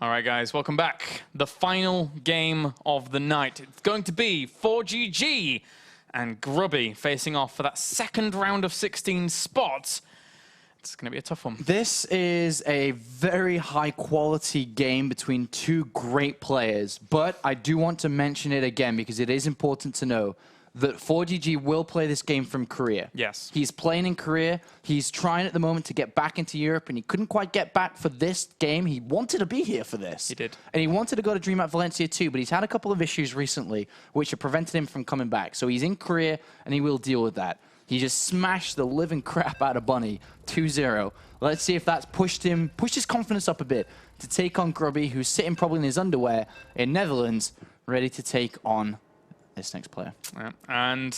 All right, guys, welcome back. The final game of the night. It's going to be ForGG and Grubby facing off for that second round of 16 spots. It's going to be a tough one. This is a very high-quality game between two great players, but I do want to mention it again because it is important to know that ForGG will play this game from Korea. Yes. He's playing in Korea. He's trying at the moment to get back into Europe, and he couldn't quite get back for this game. He wanted to be here for this. He did. And he wanted to go to DreamHack Valencia too, but he's had a couple of issues recently which have prevented him from coming back. So he's in Korea, and he will deal with that. He just smashed the living crap out of Bunny, 2-0. Let's see if that's pushed his confidence up a bit to take on Grubby, who's sitting probably in his underwear in Netherlands, ready to take on this next player. Yeah. And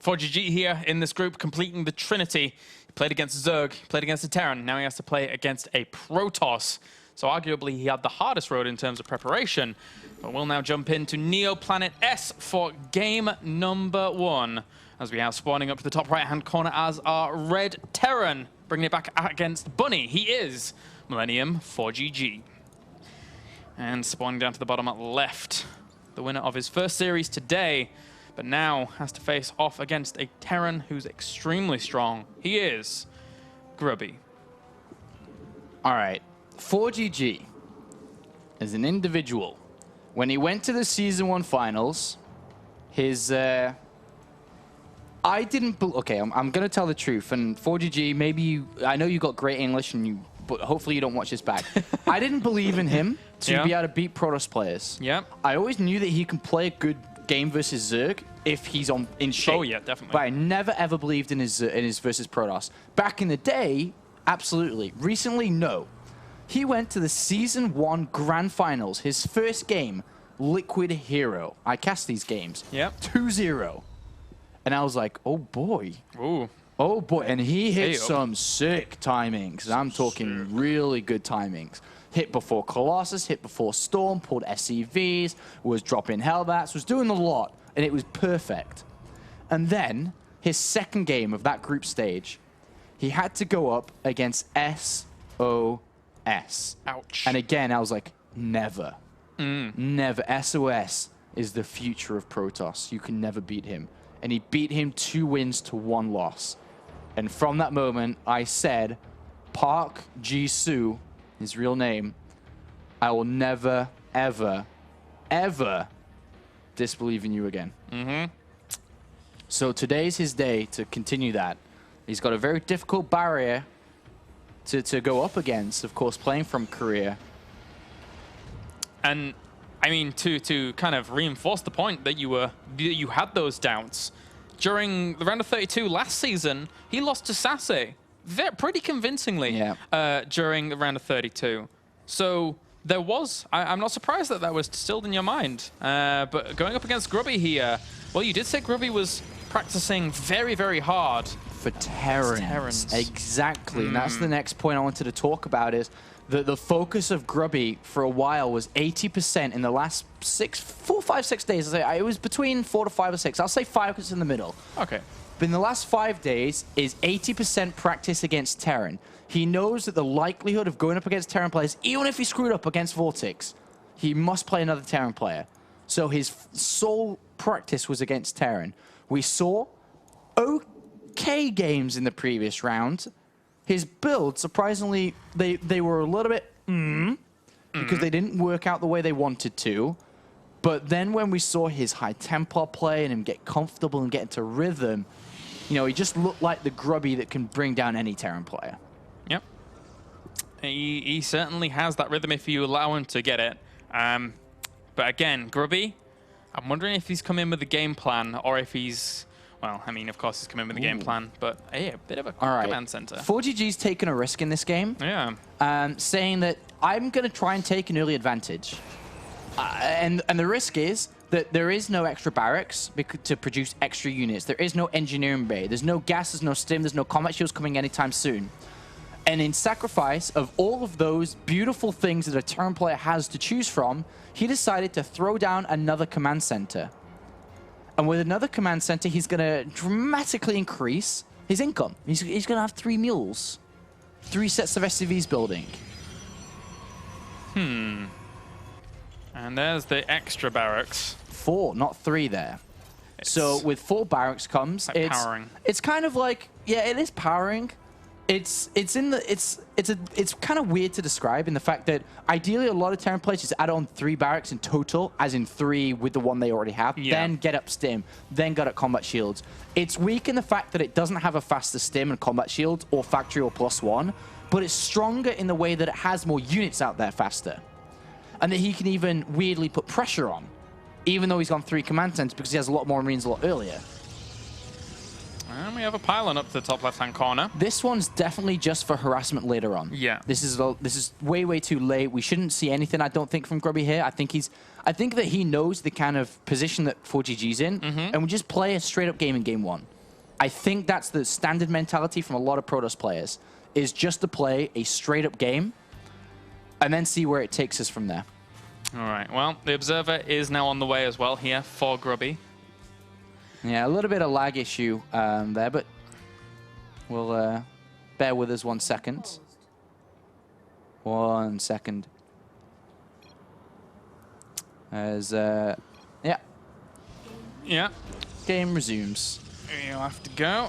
ForGG here in this group, completing the Trinity. He played against Zerg, he played against the Terran. Now he has to play against a Protoss. So arguably he had the hardest road in terms of preparation. But we'll now jump into Neo Planet S for game number 1. As we have spawning up to the top right-hand corner as our Red Terran, bringing it back against Bunny. He is Millennium ForGG. And spawning down to the bottom left, the winner of his first series today, but now has to face off against a Terran who's extremely strong. He is Grubby. All right, ForGG as an individual, when he went to the Season 1 finals, his... I didn't... Okay, I'm going to tell the truth. And ForGG, maybe you... I know you got great English, but hopefully you don't watch this back. I didn't believe in him to be able to beat Protoss players. Yeah. I always knew that he could play a good game versus Zerg if he's in shape. Oh, yeah, definitely. But I never, ever believed in his versus Protoss. Back in the day, absolutely. Recently, no. He went to the Season 1 Grand Finals. His first game, Liquid Hero. I cast these games. Yep. 2-0. And I was like, oh, boy. Ooh. Oh, boy. And he hit some sick timings. I'm talking Sick. really good timings. Hit before Colossus, hit before Storm, pulled SCVs, was dropping Hellbats, was doing a lot. And it was perfect. And then, his second game of that group stage, he had to go up against SOS. Ouch. And again, I was like, never. Never. SOS is the future of Protoss. You can never beat him. And he beat him 2 wins to 1 loss. And from that moment, I said, Park Ji-soo, his real name, I will never, ever, ever disbelieve in you again. So today's his day to continue that. He's got a very difficult barrier to go up against, of course, playing from Korea. And I mean, to kind of reinforce the point that you had those doubts during the round of 32 last season, he lost to Sase pretty convincingly during the round of 32. So there was, I'm not surprised that that was stilled in your mind. But going up against Grubby here, well, you did say Grubby was practicing very, very hard for Terrans. Exactly, and that's the next point I wanted to talk about is the focus of Grubby for a while was 80% in the last 4, 5, 6 days. It was between 4 to 5 or 6. I'll say 5 because it's in the middle. Okay. But in the last 5 days is 80% practice against Terran. He knows that the likelihood of going up against Terran players, even if he screwed up against Vortex, he must play another Terran player. So his sole practice was against Terran. We saw okay games in the previous round. His build, surprisingly, they were a little bit because they didn't work out the way they wanted to. But then when we saw his high Templar play and him get comfortable and get into rhythm, you know, he just looked like the Grubby that can bring down any Terran player. Yep. He certainly has that rhythm if you allow him to get it. But again, Grubby, I'm wondering if he's come in with a game plan or if he's... Well, I mean, of course, he's coming with a game plan, but hey, a bit of a command center. ForGG's taken a risk in this game. Yeah. Saying that I'm going to try and take an early advantage. And the risk is that there is no extra barracks to produce extra units. There is no engineering bay. There's no gas, there's no stim, there's no combat shields coming anytime soon. And in sacrifice of all of those beautiful things that a Terran player has to choose from, he decided to throw down another command center. And with another command center, he's going to dramatically increase his income. He's going to have 3 mules, 3 sets of SCVs building. And there's the extra barracks. 4, not 3 there. So with 4 barracks comes like powering. It's kind of like, yeah, it is powering. It's kind of weird to describe in the fact that ideally a lot of Terran players just add on 3 barracks in total, as in 3 with the one they already have, then get up stim, then get up combat shields. It's weak in the fact that it doesn't have a faster stim and combat shields or factory or +1, but it's stronger in the way that it has more units out there faster. And that he can even weirdly put pressure on, even though he's gone 3 command centers because he has a lot more Marines a lot earlier. And we have a pylon up to the top left-hand corner. This one's definitely just for harassment later on. Yeah. This is way too late. We shouldn't see anything, I don't think, from Grubby here. I think that he knows the kind of position that ForGG's in, and we just play a straight-up game in game 1. I think that's the standard mentality from a lot of Protoss players, is just to play a straight-up game, and then see where it takes us from there. All right. Well, the Observer is now on the way as well here for Grubby. Yeah, a little bit of lag issue there, but we'll bear with us 1 second. 1 second. As, yeah. Yeah. Game resumes. You'll have to go.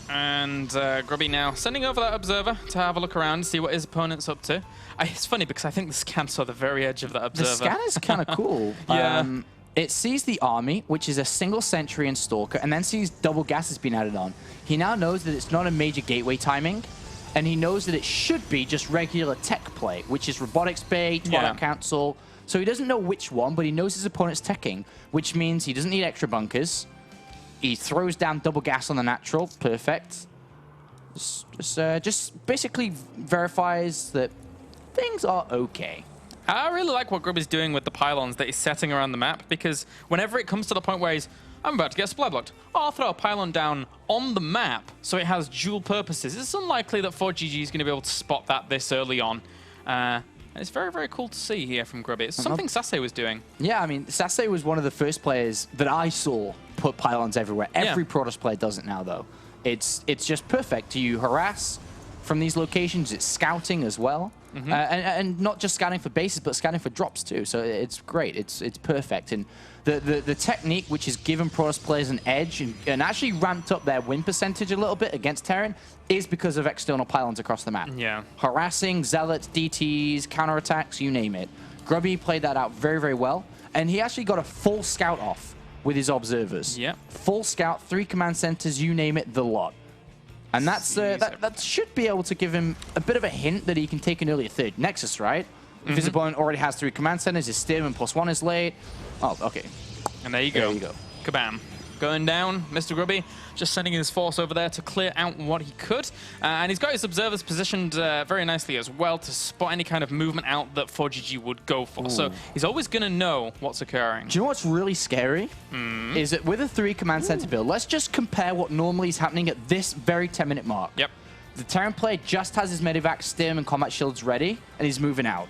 And Grubby now sending over that Observer to have a look around and see what his opponent's up to. It's funny because I think the scan saw the very edge of that Observer. The scan is kind of cool. Yeah. It sees the army, which is a single sentry and stalker, and then sees double gas has been added on. He now knows that it's not a major gateway timing, and he knows that it should be just regular tech play, which is Robotics Bay, Twilight Council. So he doesn't know which one, but he knows his opponent's teching, which means he doesn't need extra bunkers. He throws down double gas on the natural. Perfect. Just basically verifies that things are okay. I really like what Grubby's doing with the pylons that he's setting around the map, because whenever it comes to the point where I'm about to get supply blocked, I'll throw a pylon down on the map so it has dual purposes. It's unlikely that ForGG is going to be able to spot that this early on. And it's very, very cool to see here from Grubby. It's something Sase was doing. Yeah, I mean, Sase was one of the first players that I saw put pylons everywhere. Every Protoss player does it now, though. It's just perfect. You harass from these locations. It's scouting as well. And not just scanning for bases, but scanning for drops too. So it's great. It's perfect. And the technique, which has given Protoss players an edge and actually ramped up their win percentage a little bit against Terran, is because of external pylons across the map. Yeah. Harassing, zealots, DTs, counterattacks, you name it. Grubby played that out very, very well. And he actually got a full scout off with his observers. Yeah. Full scout, 3 command centers, you name it, the lot. And that's that should be able to give him a bit of a hint that he can take an earlier third Nexus, right? If his opponent already has 3 command centers, his stim and +1 is late. Oh, okay. And there you go. There you go. Kabam. Going down, Mr. Grubby, just sending his force over there to clear out what he could. And he's got his observers positioned very nicely as well to spot any kind of movement out that ForGG would go for. Ooh. So he's always going to know what's occurring. Do you know what's really scary? Is that with a 3 command center build, let's just compare what normally is happening at this very 10-minute mark. Yep. The Terran player just has his medevac, stim, and combat shields ready, and he's moving out.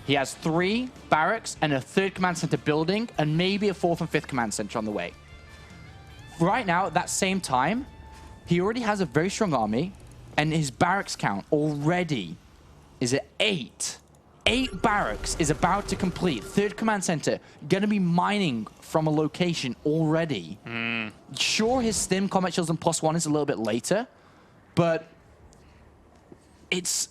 He has 3 barracks and a 3rd command center building, and maybe a 4th and 5th command center on the way. Right now, at that same time, he already has a very strong army, and his barracks count already is at 8. 8 barracks is about to complete. 3rd command center, going to be mining from a location already. Sure, his stim, combat shields, and +1 is a little bit later, but it's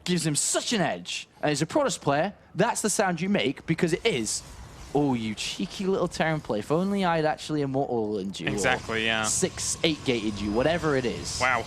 gives him such an edge. And as a Protoss player, that's the sound you make, because it is, oh, you cheeky little Terran play. If only I'd actually immortaled you. Exactly, yeah. 6-8 gated you, whatever it is. Wow.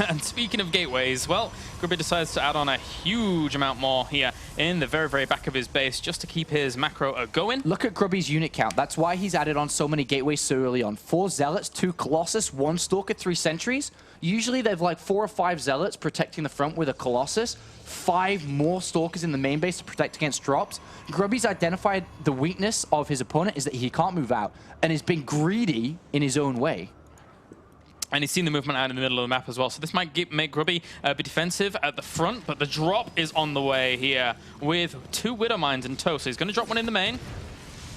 And speaking of gateways, well, Grubby decides to add on a huge amount more here in the very, very back of his base just to keep his macro going. Look at Grubby's unit count. That's why he's added on so many gateways so early on. 4 Zealots, 2 Colossus, 1 Stalker, 3 Sentries. Usually they've like 4 or 5 Zealots protecting the front with a Colossus, 5 more Stalkers in the main base to protect against drops. Grubby's identified the weakness of his opponent is that he can't move out and is being greedy in his own way. And he's seen the movement out in the middle of the map as well. So this might make Grubby be defensive at the front, but the drop is on the way here with 2 Widow Mines in tow. So he's going to drop one in the main.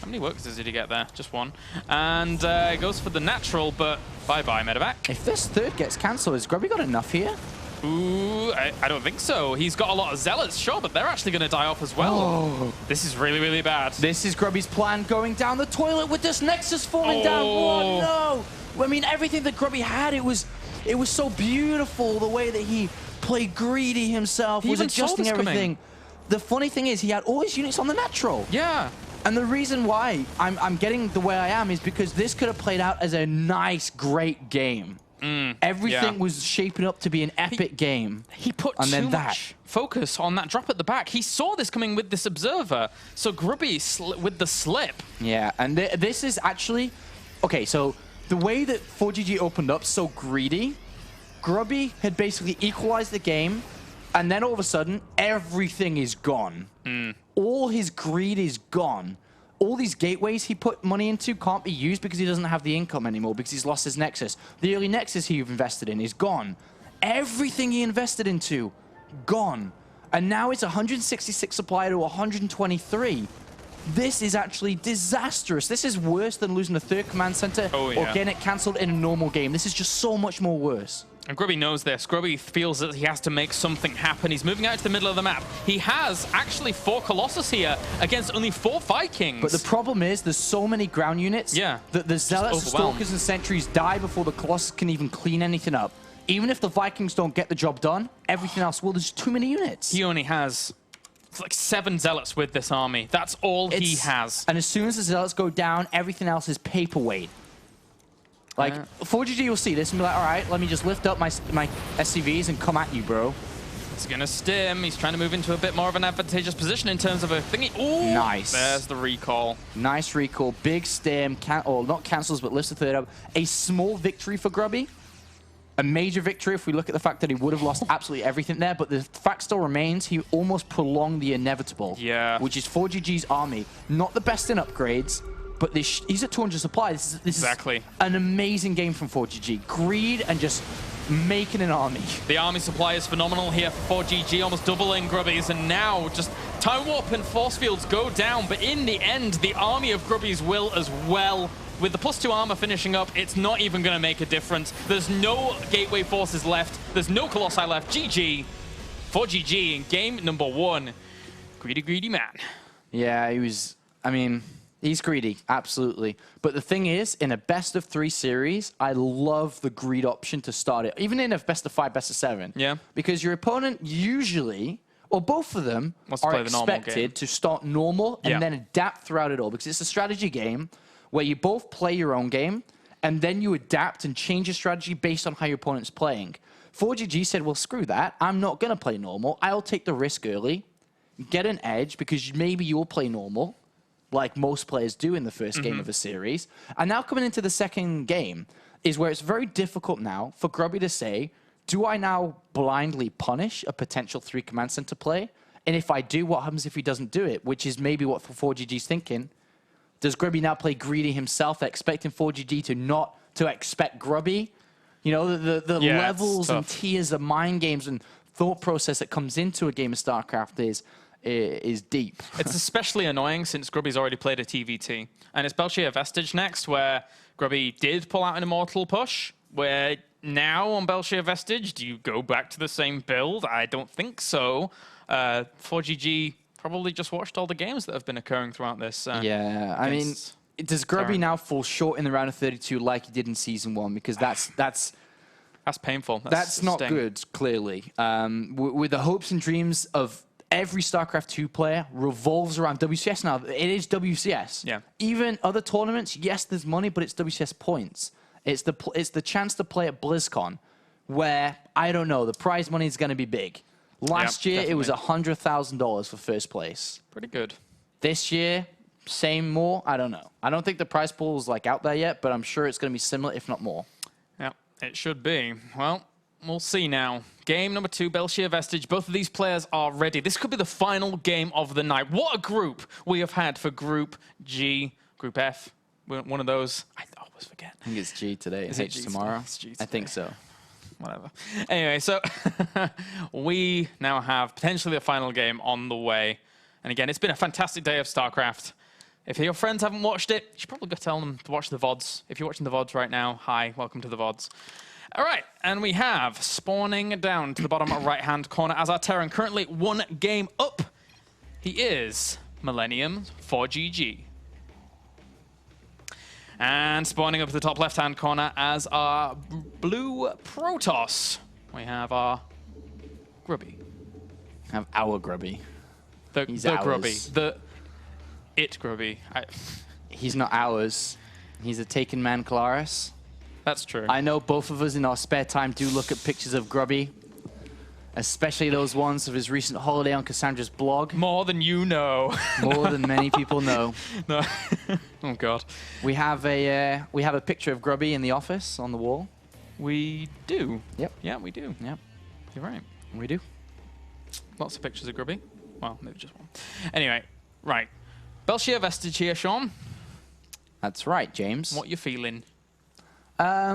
How many workers did he get there? Just 1. And goes for the natural, but bye-bye, medevac. If this 3rd gets cancelled, has Grubby got enough here? Ooh, I don't think so. He's got a lot of zealots, sure, but they're actually going to die off as well. Oh. This is really, really bad. This is Grubby's plan, going down the toilet with this Nexus falling down. Oh, no. I mean, everything that Grubby had, it was so beautiful, the way that he played greedy himself, was adjusting everything. The funny thing is, he had all his units on the natural. Yeah. And the reason why I'm getting the way I am is because this could have played out as a nice, great game. Everything was shaping up to be an epic game. He put too much focus on that drop at the back. He saw this coming with this Observer. So Grubby with the slip. Yeah, and this is actually... Okay, so the way that ForGG opened up so greedy, Grubby had basically equalized the game, and then all of a sudden, everything is gone. All his greed is gone. All these gateways he put money into can't be used because he doesn't have the income anymore, because he's lost his Nexus. The early Nexus he invested in is gone. Everything he invested into, gone. And now it's 166 supply to 123. This is actually disastrous. This is worse than losing the third command center or getting it cancelled in a normal game. This is just so much more worse. And Grubby knows this. Grubby feels that he has to make something happen. He's moving out to the middle of the map. He has actually 4 Colossus here against only 4 Vikings. But the problem is there's so many ground units that the Zealots, Stalkers, and Sentries die before the Colossus can even clean anything up. Even if the Vikings don't get the job done, everything else will. There's too many units. He only has... It's like 7 Zealots with this army. That's all he has. And as soon as the Zealots go down, everything else is paperweight. Like, ForGG will see this and be like, all right, let me just lift up my SCVs and come at you, bro. He's going to stim. He's trying to move into a bit more of an advantageous position in terms of a thingy. Ooh, nice. There's the recall. Nice recall. Big stim. Or not cancels, but lifts the third up. A small victory for Grubby. A major victory if we look at the fact that he would have lost absolutely everything there, but the fact still remains he almost prolonged the inevitable. Yeah. Which is ForGG's army. Not the best in upgrades, but he's at 200 supply. This is an amazing game from ForGG. Greed and just making an army. The army supply is phenomenal here for ForGG, almost doubling Grubby's, and now just Time Warp and Force Fields go down, but in the end, the army of Grubby's will as well. With the +2 armor finishing up, it's not even going to make a difference. There's no Gateway Forces left. There's no Colossi left. GG. ForGG in game number 1. Greedy, greedy man. Yeah, he was... I mean... He's greedy, absolutely. But the thing is, in a best-of-3 series, I love the greed option to start it. Even in a best-of-5, best-of-7. Yeah. Because your opponent usually, or both of them, are expected to start normal and then adapt throughout it all. Because it's a strategy game where you both play your own game, and then you adapt and change your strategy based on how your opponent's playing. ForGG said, well, screw that. I'm not going to play normal. I'll take the risk early, get an edge, because maybe you'll play normal, like most players do in the first game of a series. And now coming into the second game is where it's very difficult now for Grubby to say, do I now blindly punish a potential 3 command center play? And if I do, what happens if he doesn't do it? Which is maybe what ForGG's thinking. Does Grubby now play greedy himself, expecting ForGG to not to expect Grubby? You know, the levels and tiers of mind games and thought process that comes into a game of StarCraft is deep. It's especially annoying since Grubby's already played a TVT. And it's Belshir Vestige next, where Grubby did pull out an Immortal push, where now on Belshir Vestige, do you go back to the same build? I don't think so. ForGG probably just watched all the games that have been occurring throughout this. Yeah, I mean, does Grubby now fall short in the round of 32 like he did in Season 1? Because that's painful. That's not good, clearly. With the hopes and dreams of every StarCraft 2 player revolves around WCS now. It is WCS. Yeah. Even other tournaments, yes, there's money, but it's WCS points. It's the chance to play at BlizzCon, where, I don't know, the prize money is going to be big. Last year, it was $100,000 for first place. Pretty good. This year, same, more? I don't know. I don't think the prize pool is like out there yet, but I'm sure it's going to be similar, if not more. Yeah, it should be. Well, we'll see now. Game number 2, Belshir Vestige. Both of these players are ready. This could be the final game of the night. What a group we have had for Group G, Group F. One of those. I always forget. I think it's G today. Is H tomorrow? It's G today. I think so. Whatever. Anyway, so we now have potentially the final game on the way. And again, it's been a fantastic day of StarCraft. If your friends haven't watched it, you should probably go tell them to watch the VODs. If you're watching the VODs right now, hi, welcome to the VODs. All right, and we have spawning down to the bottom right-hand corner as our Terran, currently 1 game up. He is Millennium ForGG. And spawning up to the top left-hand corner as our blue Protoss, we have our Grubby. Have our Grubby. The ours. Grubby. Grubby. He's not ours. He's a taken man, Claris. That's true. I know both of us in our spare time do look at pictures of Grubby, especially those ones of his recent holiday on Cassandra's blog. More than you know. More than many people know. No. Oh God. We have a picture of Grubby in the office on the wall. We do. Yep. Yeah, we do. Yep. You're right. We do. Lots of pictures of Grubby. Well, maybe just one. Anyway, right. Belshire Vestige here, Sean. That's right, James. What you feeling? I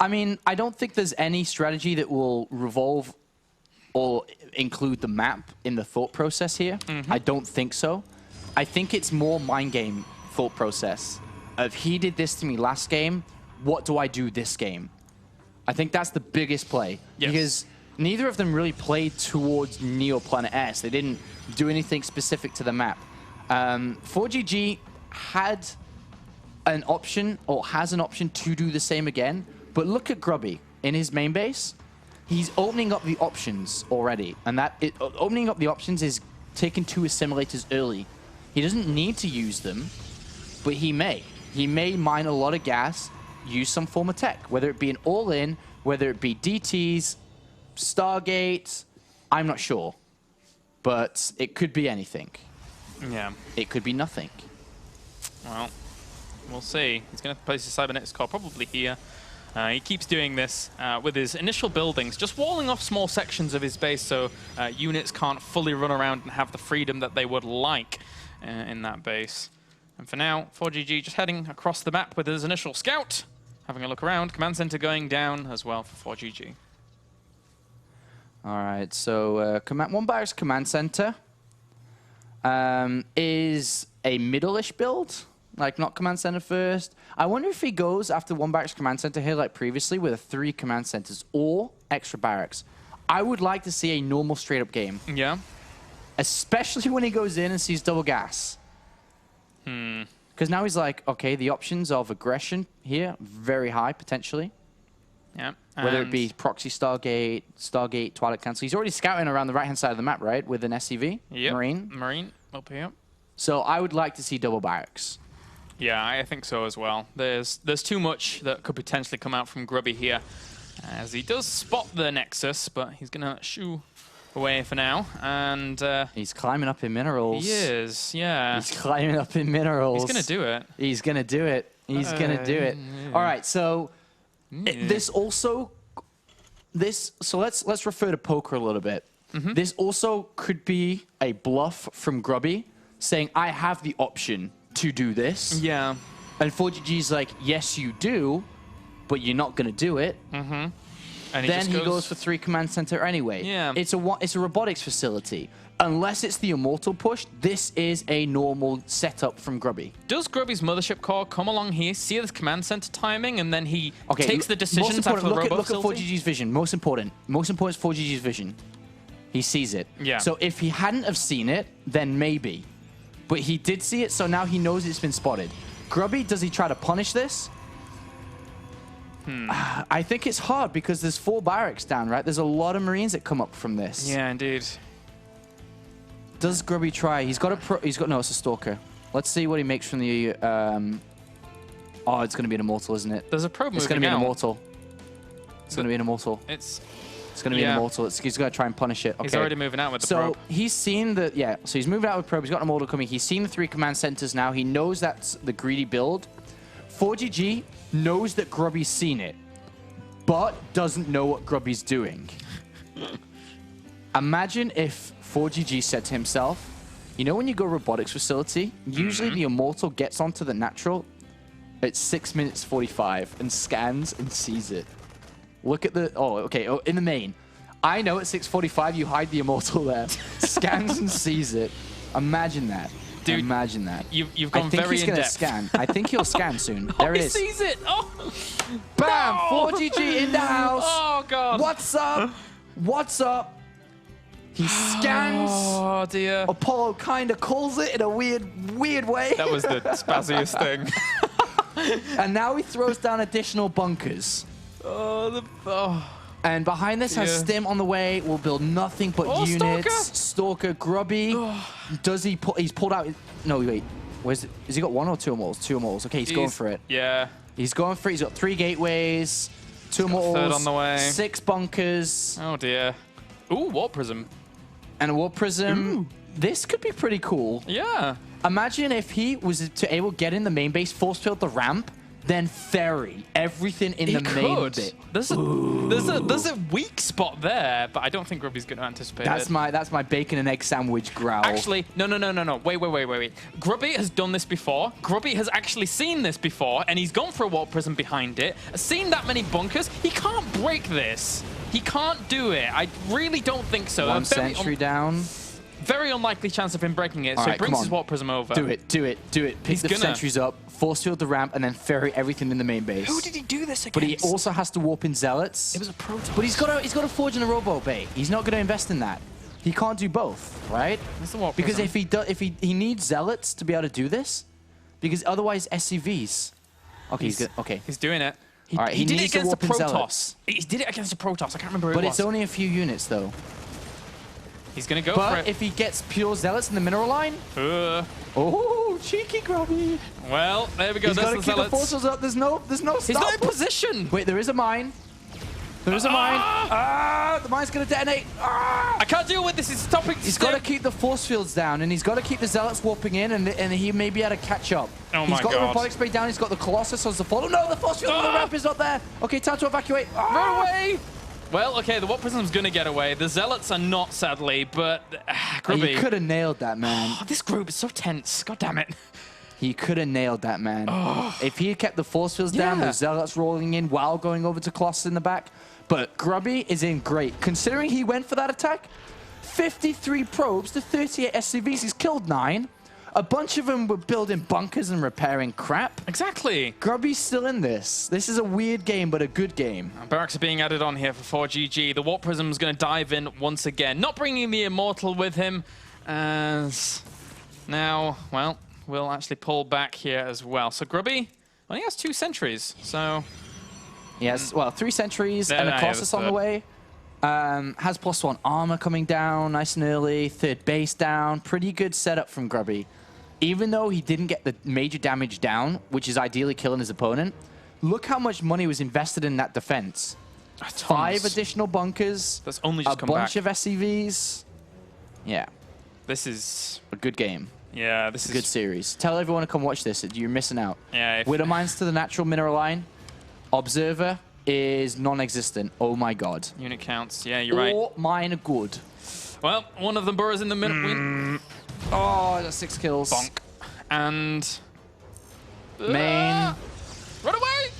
mean, I don't think there's any strategy that will revolve or include the map in the thought process here. I don't think so. I think it's more mind game thought process of he did this to me last game, what do I do this game? I think that's the biggest play. Yes. Because neither of them really played towards Neo Planet S. They didn't do anything specific to the map. ForGG had an option, or has an option, to do the same again. But look at Grubby in his main base. He's opening up the options already. And opening up the options is taking 2 assimilators early. He doesn't need to use them, but he may. He may mine a lot of gas, use some form of tech, whether it be an all-in, whether it be DTs, Stargate, I'm not sure. But it could be anything. Yeah. It could be nothing. Well, we'll see. He's going to place his cybernetics core probably here. He keeps doing this with his initial buildings, just walling off small sections of his base so units can't fully run around and have the freedom that they would like in that base. And for now, ForGG just heading across the map with his initial scout, having a look around. Command center going down as well for ForGG. All right, so one barracks command center is a middle-ish build, like not command center first. I wonder if he goes after one barracks command center here, like previously, with 3 command centers or extra barracks. I would like to see a normal straight-up game. Yeah. Especially when he goes in and sees double gas. Because now he's like, okay, the options of aggression here, very high, potentially. Yeah. Whether it be proxy Stargate, Twilight Cancel. He's already scouting around the right-hand side of the map, right? With an SCV, yep. Marine. Marine, up here. So I would like to see double barracks. Yeah, I think so as well. There's too much that could potentially come out from Grubby here, as he does spot the Nexus, but he's going to shoo away for now. And he's climbing up in minerals. He is, yeah. He's climbing up in minerals. He's going to do it. He's going to do it. He's going to do it. Yeah. All right, so this also... So let's refer to poker a little bit. This also could be a bluff from Grubby saying, I have the option to do this. Yeah. And ForGG's like, yes, you do, but you're not going to do it. And then he goes for 3 command center anyway. Yeah. It's a robotics facility. Unless it's the Immortal push, this is a normal setup from Grubby. Does Grubby's mothership core come along here, see the command center timing, and then he takes the decisions after the robot facility? Look at ForGG's vision. Most important is ForGG's vision. He sees it. Yeah. So if he hadn't have seen it, then maybe. But he did see it, so now he knows it's been spotted. Grubby, does he try to punish this? I think it's hard because there's 4 barracks down, right? There's a lot of Marines that come up from this. Yeah, indeed. Does Grubby try? No, it's a Stalker. Let's see what he makes from the... Oh, it's going to be an Immortal, isn't it? There's a probe moving out. It's going to be an Immortal. It's going to be an Immortal. It's going to be an Immortal. He's going to try and punish it. Okay. He's already moving out with the probe. So he's seen the... Yeah, so he's moving out with probe. He's got an Immortal coming. He's seen the 3 command centers now. He knows that's the greedy build. ForGG knows that Grubby's seen it, but doesn't know what Grubby's doing. Imagine if ForGG said to himself, you know when you go robotics facility, usually the Immortal gets onto the natural at 6 minutes 45 and scans and sees it. Look at the... Oh, okay. Oh, in the main. I know at 6:45 you hide the Immortal there. Scans and sees it. Imagine that. Dude, imagine that. You've gone I think very he's in gonna depth. scan. I think he'll scan soon. Oh, There it he is. sees it. Oh, Bam! no! 4GG in the house. Oh god. What's up? What's up? He scans. Oh dear. Apollo kind of calls it in a weird way. That was the spazziest thing. And now he throws down additional bunkers. Oh. And behind this has Yeah. Stim on the way. Will build nothing but Oh, units. Stalker, Grubby. Does he pull? He's pulled out. No, wait. Where's it? Has he got 1 or 2 moles? 2 moles. Okay, he's going for it. Yeah. He's going for it. He's got 3 gateways, 2 moles, third on the way. 6 bunkers, Oh dear. Ooh, Warp Prism. and a warp prism. This could be pretty cool. Yeah. Imagine if he was to able to get in the main base, force field the ramp, then ferry everything in the main bit. There's a weak spot there, but I don't think Grubby's going to anticipate That's it. that's my bacon and egg sandwich growl. Actually, no. Wait. Grubby has done this before. Grubby has actually seen this before, and he's gone for a Warp Prism behind it. Seen that many bunkers. He can't break this. He can't do it. I really don't think so. 1 sentry down. Very unlikely chance of him breaking it, so Alright, he brings come his on. Warp Prism over. Do it. Pick He's the gonna. sentries up, force field the ramp, and then ferry everything in the main base. Who did he do this against? But he also has to warp in zealots. It was a Protoss. But he's got to forge in a rowboat bay. He's not going to invest in that. He can't do both, right? That's the Warp Because Prism. if he needs zealots to be able to do this, because otherwise SCVs. Okay, he's good. Okay, He's doing it. All right, he did it needs to against a warp in Protoss. zealots. He did it against a Protoss. I can't remember who but it it's was. only a few units though. He's going to go for But it. if he gets pure zealots in the mineral line, oh, cheeky Grubby. Well, there we go. He's got That's to the keep the Zealots. forces up. There's no stop. He's not in position. Wait, there is a mine. There is a mine. The mine's going to detonate. I can't deal with this. He's stopping. He's got to keep the force fields down, and he's got to keep the zealots warping in, and he may be able to catch up. Oh He's my got the God. robotic spray down. He's got the Colossus as the follow. No, the force field on the ramp is not there. Okay, time to evacuate. Run away. Well, okay, the Warp Prism's going to get away. The Zealots are not, sadly, but Grubby. He could have nailed that, man. Oh, this group is so tense. God damn it. He could have nailed that, man. If he had kept the force fields down, Yeah. the zealots rolling in while going over to Colossus in the back. But Grubby is in great. Considering he went for that attack, 53 probes to 38 SCVs. He's killed 9. A bunch of them were building bunkers and repairing crap. Exactly. Grubby's still in this. This is a weird game, but a good game. Barracks are being added on here for 4GG. The Warp Prism's going to dive in once again. Not bringing the Immortal with him. As now, well, we'll actually pull back here as well. So Grubby only has 2 sentries. So Yes, well, 3 sentries Yeah, and a yeah, Colossus that's on the good. way. Has +1 armor coming down nice and early. 3rd base down. Pretty good setup from Grubby. Even though he didn't get the major damage down, which is ideally killing his opponent, look how much money was invested in that defense. 5 additional bunkers. That's only just a come bunch back. of SCVs. Yeah, This is, a good game. yeah, this It's is a good series. Tell everyone to come watch this. You're missing out. Yeah, if- Widow mines to the natural mineral line. Observer is non-existent. Oh my god. unit counts. Yeah, you're right. All mine are good. Well, one of them burrows in the middle. Win. Oh, that's 6 kills. Bonk. And Main. run away.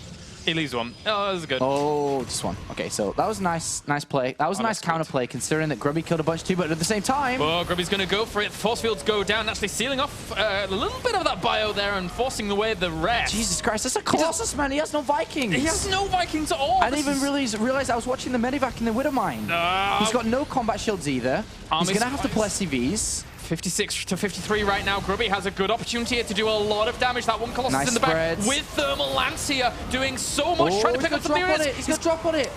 He leaves one. Oh, that was good. Oh, just one. Okay, so that was a nice play. That was a nice that's good. counterplay considering that Grubby killed a bunch too, but at the same time, Oh, Grubby's going to go for it. Force fields go down, actually sealing off a little bit of that bio there and forcing away the rest. Jesus Christ, that's a Colossus, man. He has no Vikings. He has no Vikings at all. I didn't even realize I was watching the Medivac in the Widow mine. He's got no combat shields either. He's Army going to have to pull supplies. SCVs. 56 to 53 right now. Grubby has a good opportunity here to do a lot of damage. That one Colossus Nice in the back spreads. with Thermal Lance here, doing so much, trying to pick up some units. He's going to drop on it.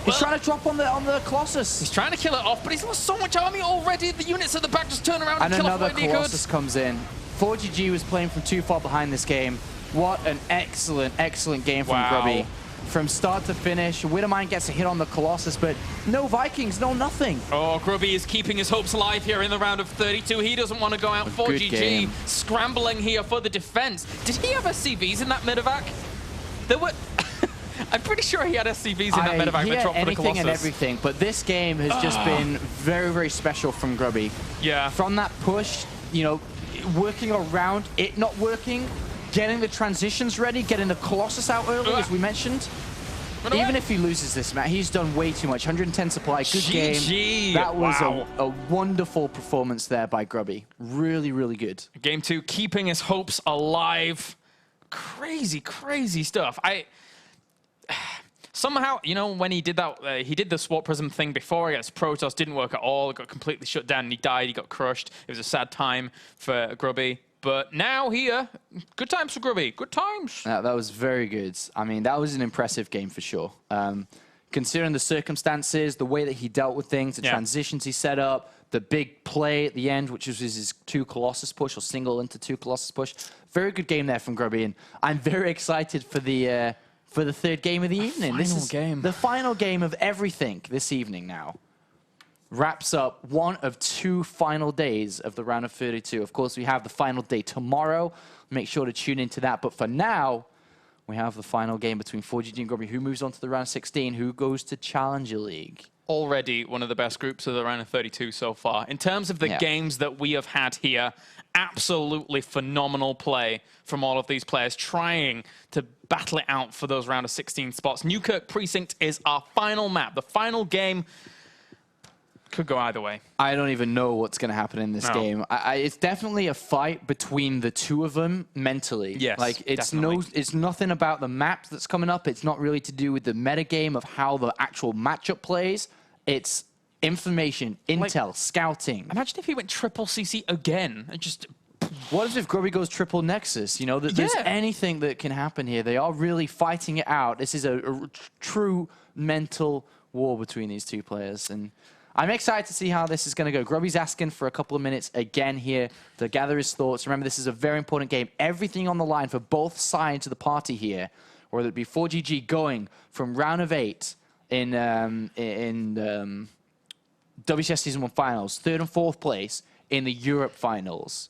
He's trying to drop on the Colossus. He's trying to kill it off, but he's lost so much army already. The units at the back just turn around and, And kill off another what they could. Colossus comes in. 4GG was playing from too far behind this game. What an excellent game from Wow. Grubby. From start to finish, Widowmine gets a hit on the Colossus, but no Vikings, no nothing. Oh, Grubby is keeping his hopes alive here in the round of 32. He doesn't want to go out. good 4GG game. scrambling here for the defense. Did he have SCVs in that medevac? There were... I'm pretty sure he had SCVs in that medevac He that had dropped for the anything Colossus. and everything, but this game has just been very special from Grubby. Yeah. From that push, you know, working around it not working, getting the transitions ready, getting the Colossus out early, as we mentioned. Even if he loses this match, he's done way too much. 110 supply, good game. That was a wonderful performance there by Grubby. Really, really good. Game 2, keeping his hopes alive. Crazy, crazy stuff. Somehow, you know, when he did that, he did the Swart Prism thing before against Protoss, didn't work at all, got completely shut down, and he died, he got crushed. It was a sad time for Grubby. But now here, good times for Grubby, good times. That was very good. I mean, that was an impressive game for sure. Considering the circumstances, the way that he dealt with things, the transitions he set up, the big play at the end, which was his 2 Colossus push, or single into 2 Colossus push. Very good game there from Grubby, and I'm very excited for the third game of the evening. This is the final game of everything this evening now. Wraps up one of 2 final days of the round of 32. Of course, we have the final day tomorrow. Make sure to tune into that. But for now, we have the final game between ForGG and Grubby. Who moves on to the round of 16? Who goes to Challenger League? Already one of the best groups of the round of 32 so far. In terms of the games that we have had here, absolutely phenomenal play from all of these players trying to battle it out for those round of 16 spots. New Kirk Precinct is our final map. The final game could go either way. I don't even know what's going to happen in this game. It's definitely a fight between the 2 of them mentally. Yes, like it's nothing about the map that's coming up. It's not really to do with the metagame of how the actual matchup plays. It's information, intel, scouting. Imagine if he went triple CC again. What if Grubby goes triple Nexus? You know, there's anything that can happen here. They are really fighting it out. This is a true mental war between these 2 players, and I'm excited to see how this is going to go. Grubby's asking for a couple of minutes again here to gather his thoughts. Remember, this is a very important game. Everything on the line for both sides of the party here, whether it be ForGG going from round of 8 in WCS Season 1 Finals, 3rd and 4th place in the Europe Finals,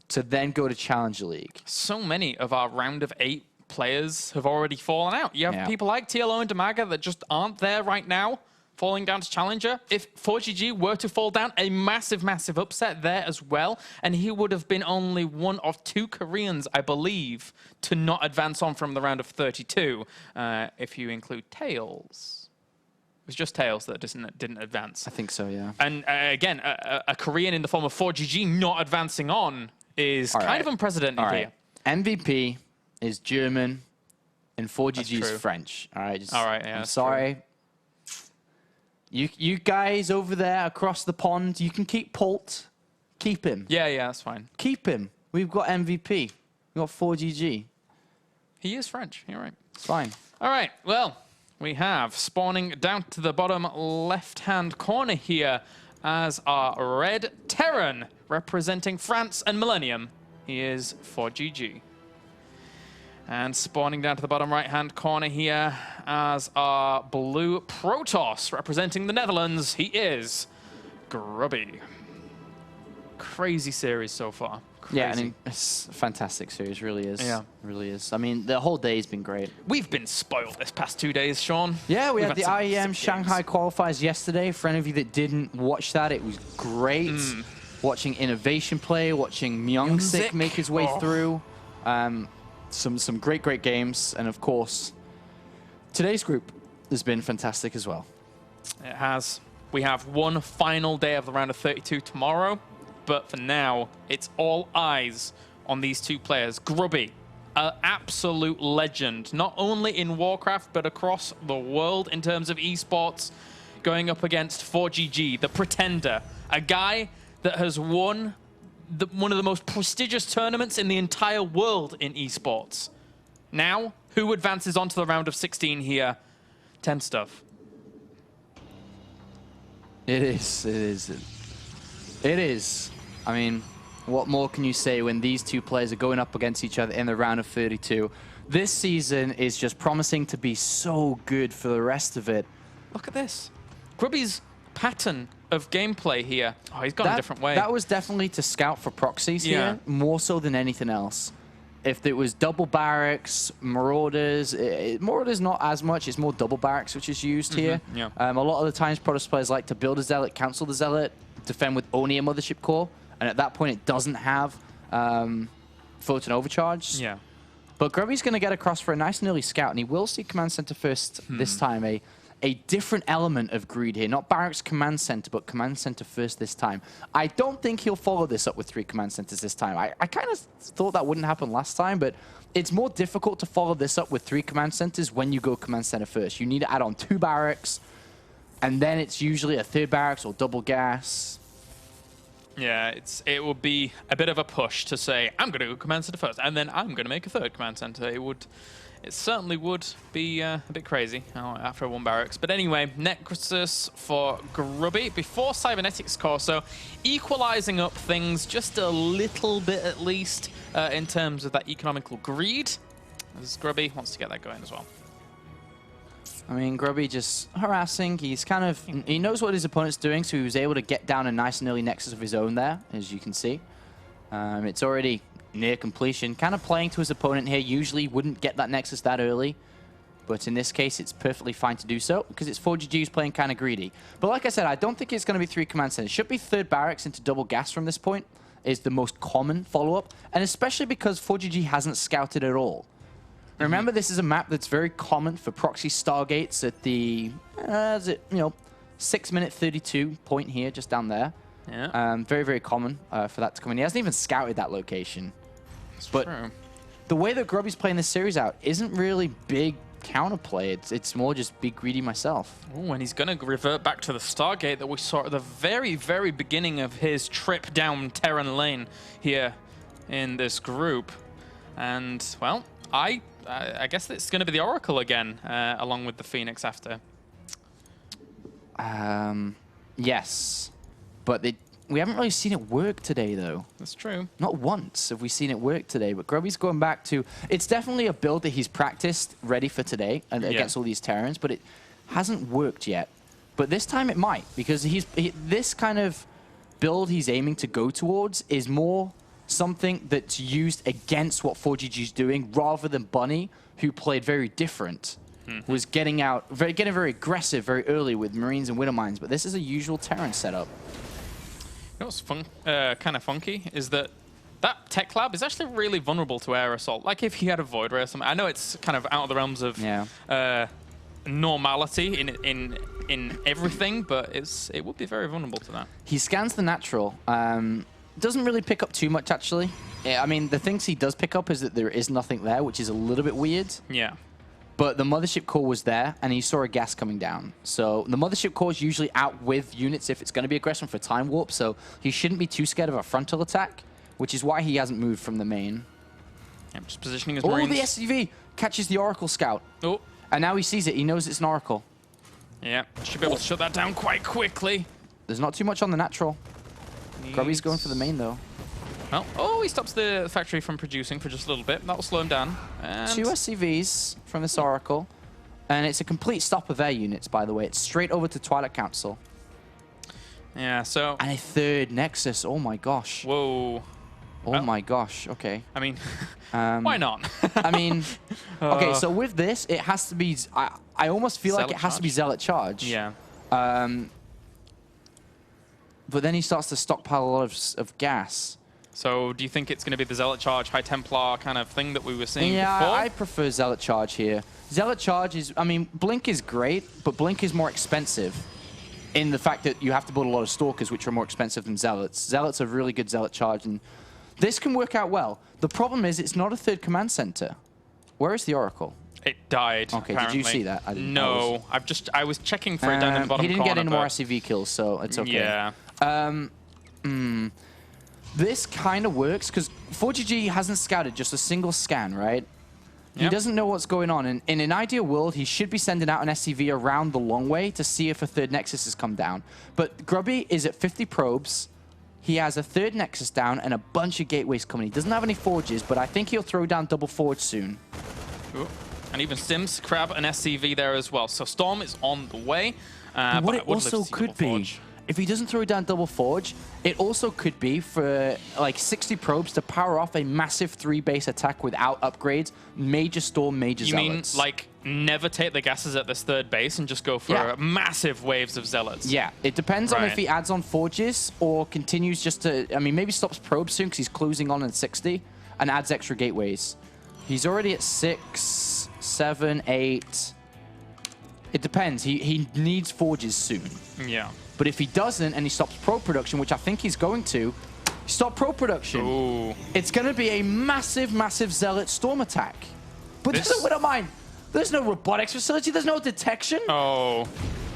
to then go to Challenger League. So many of our round of 8 players have already fallen out. You have people like TLO and Damaga that just aren't there right now, falling down to Challenger. If ForGG were to fall down, a massive, massive upset there as well. And he would have been only one of 2 Koreans, I believe, to not advance on from the round of 32, if you include Tails. It was just Tails that didn't advance. I think so, yeah. And again, a Korean in the form of ForGG not advancing on is kind of unprecedented here. MVP is German, and ForGG is French. All right, I'm sorry. You guys over there across the pond, you can keep Polt. Keep him. Yeah, that's fine. Keep him. We've got MVP. We've got ForGG. He is French. You're right. It's fine. All right, well, we have spawning down to the bottom left-hand corner here as our red Terran representing France and Millennium. He is ForGG. And spawning down to the bottom right-hand corner here as our blue Protoss representing the Netherlands. He is Grubby. Crazy series so far. Crazy. Yeah, I mean, it's a fantastic series, really is. Yeah. It really is. I mean, the whole day's been great. We've been spoiled this past 2 days, Sean. Yeah, we had the IEM Shanghai qualifiers yesterday. For any of you that didn't watch that, it was great. Watching Innovation play, watching Myungsik make his way through. Some great games. And of course, today's group has been fantastic as well. It has. We have one final day of the round of 32 tomorrow. But for now, it's all eyes on these 2 players. Grubby, an absolute legend, not only in Warcraft, but across the world in terms of esports, going up against ForGG, the Pretender, a guy that has won one of the most prestigious tournaments in the entire world in esports. Now, who advances onto the round of 16 here? 10 stuff. It is. I mean, what more can you say when these 2 players are going up against each other in the round of 32? This season is just promising to be so good for the rest of it. Look at this. Grubby's pattern of gameplay here. Oh, he's gone a different way. That was definitely to scout for proxies here, more so than anything else. If it was double barracks, Marauders, Marauders not as much, it's more double barracks which is used here. A lot of the times Protoss players like to build a Zealot, cancel the Zealot, defend with only a Mothership Core, and at that point it doesn't have Photon Overcharge. But Grubby's going to get across for a nice and early scout, and he will see command center first this time. A different element of greed here. Not barracks command center, but command center first this time. I don't think he'll follow this up with 3 command centers this time. I kind of thought that wouldn't happen last time, but it's more difficult to follow this up with 3 command centers when you go command center first. You need to add on 2 barracks, and then it's usually a 3rd barracks or double gas. Yeah, it would be a bit of a push to say, I'm going to go command center first, and then I'm going to make a 3rd command center. It certainly would be a bit crazy after 1 barracks. But anyway, Nexus for Grubby before Cybernetics Core. So equalizing up things just a little bit at least in terms of that economical greed. As Grubby wants to get that going as well. I mean, Grubby just harassing. He's kind of, he knows what his opponent's doing, so he was able to get down a nice and early Nexus of his own there, as you can see. It's already near completion. Kind of playing to his opponent here. Usually wouldn't get that Nexus that early. But in this case, it's perfectly fine to do so because it's ForGG who's playing kind of greedy. But like I said, I don't think it's going to be 3 command centers. It should be 3rd barracks into double gas from this point is the most common follow-up. And especially because ForGG hasn't scouted at all. Remember, this is a map that's very common for proxy Stargates at the, 6-minute 32 point here, just down there. Yeah. Very, very common for that to come in. He hasn't even scouted that location. But true. The way that Grubby's playing this series out isn't really big counterplay. It's more just be greedy myself. Ooh, and he's going to revert back to the Stargate that we saw at the very, very beginning of his trip down Terran lane here in this group. And, well, I guess it's going to be the Oracle again, along with the Phoenix after. Yes. But we haven't really seen it work today, though. That's true. Not once have we seen it work today, but Grubby's going back to... It's definitely a build that he's practiced, ready for today, and against all these Terrans, but it hasn't worked yet. But this time it might, because this kind of build he's aiming to go towards is more something that's used against what ForGG's doing, rather than Bunny, who played very different. Was getting very aggressive very early with Marines and Widow Mines, but this is a usual Terran setup. You know what's kind of funky is that tech lab is actually really vulnerable to air assault. Like if he had a Void Ray or something. I know it's kind of out of the realms of normality in everything, but it would be very vulnerable to that. He scans the natural. Doesn't really pick up too much, actually. I mean, the things he does pick up is that there is nothing there, which is a little bit weird. Yeah. But the Mothership Core was there, and he saw a gas coming down. So the Mothership Core is usually out with units if it's going to be aggression for Time Warp, so he shouldn't be too scared of a frontal attack, which is why he hasn't moved from the main. Yeah, just positioning his Marines. Oh, the SCV catches the Oracle Scout. Oh. And now he sees it. He knows it's an Oracle. Yeah, should be able to shut that down quite quickly. There's not too much on the natural. Grubby's going for the main, though. Well, oh, he stops the factory from producing for just a little bit. That will slow him down. And 2 SCVs from this Oracle. And it's a complete stop of air units, by the way. It's straight over to Twilight Council. Yeah, so... And a 3rd Nexus. Oh, my gosh. Whoa. Oh, my gosh. Okay. I mean, why not? I mean, okay, so with this, it has to be... I almost feel like it has to be Zealot Charge. Yeah. But then he starts to stockpile a lot of gas. So do you think it's going to be the Zealot Charge, High Templar kind of thing that we were seeing before? Yeah, I prefer Zealot Charge here. Zealot Charge is, I mean, Blink is great, but Blink is more expensive in the fact that you have to build a lot of Stalkers, which are more expensive than Zealots. Zealots are really good Zealot Charge, and this can work out well. The problem is it's not a 3rd command center. Where is the Oracle? It died, Okay, apparently. did you see that? I didn't. No, I was checking for it down in the bottom corner. He didn't get any more SCV kills, so it's okay. Yeah. This kind of works because ForGG hasn't scouted just a single scan, right? He doesn't know what's going on. And in an ideal world, he should be sending out an SCV around the long way to see if a 3rd Nexus has come down. But Grubby is at 50 probes. He has a 3rd Nexus down and a bunch of gateways coming. He doesn't have any forges, but I think he'll throw down double forge soon. Ooh. And even Sims, Crab, and SCV there as well. So Storm is on the way. What it also could be, if he doesn't throw down double forge, it also could be for like 60 probes to power off a massive 3-base attack without upgrades. Major Storm, major Zealots. You mean like never take the gases at this 3rd base and just go for massive waves of Zealots? Yeah, it depends on if he adds on forges or continues just to, I mean, maybe stops probes soon because he's closing on at 60 and adds extra gateways. He's already at 6, 7, 8. It depends. He needs forges soon. Yeah. But if he doesn't and he stops pro production, which I think he's going to, stop pro production. Ooh. It's going to be a massive, massive Zealot storm attack. But we don't mind. There's no robotics facility. There's no detection. Oh.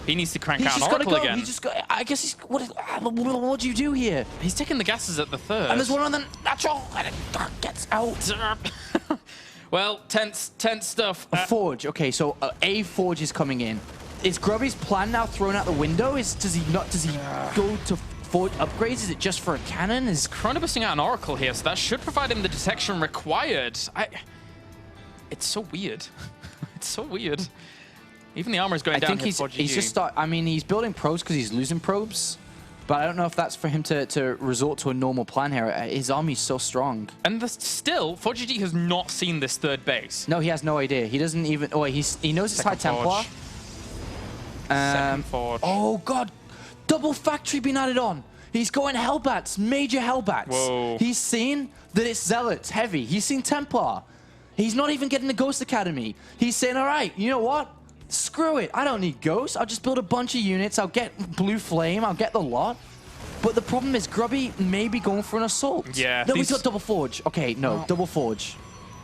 He needs to crank He's out an just gotta Oracle go. again. He just got, I guess he's... What do you do here? He's taking the gases at the third. And there's one on the natural. And it gets out. Well, tense stuff. A forge. Okay, so a forge is coming in. Is Grubby's plan now thrown out the window? Does he go to forge upgrades? Is it just for a cannon? Is Chronobusting out an Oracle here, so that should provide him the detection required. It's so weird. It's so weird. Even the armor is going down. I think he's just I mean, he's building probes because he's losing probes, but I don't know if that's for him to resort to a normal plan here. His army's so strong. And still, ForGG has not seen this third base. No, he has no idea. He doesn't even. Oh, he knows it's High Templar. Second forge. Oh god, double factory being added on. He's going Hellbats, major Hellbats. Whoa. He's seen that it's Zealots heavy. He's seen Templar. He's not even getting the Ghost Academy. He's saying, all right, you know what? Screw it. I don't need Ghosts. I'll just build a bunch of units. I'll get Blue Flame. I'll get the lot. But the problem is Grubby may be going for an assault. Yeah. No, he's got double forge. Okay, no, double forge.